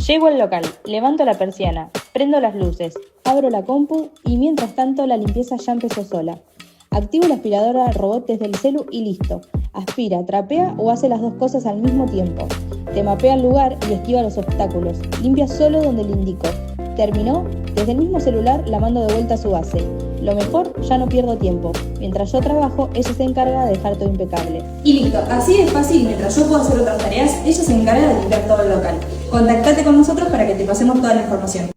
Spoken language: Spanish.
Llego al local, levanto la persiana, prendo las luces, abro la compu y mientras tanto la limpieza ya empezó sola. Activo la aspiradora robot desde el celu y listo. Aspira, trapea o hace las dos cosas al mismo tiempo. Te mapea el lugar y esquiva los obstáculos. Limpia solo donde le indico. ¿Terminó? Desde el mismo celular la mando de vuelta a su base. Lo mejor, ya no pierdo tiempo. Mientras yo trabajo, ella se encarga de dejar todo impecable. Y listo, así de fácil, mientras yo puedo hacer otras tareas, ella se encarga de limpiar todo el local. Contactate con nosotros para que te pasemos toda la información.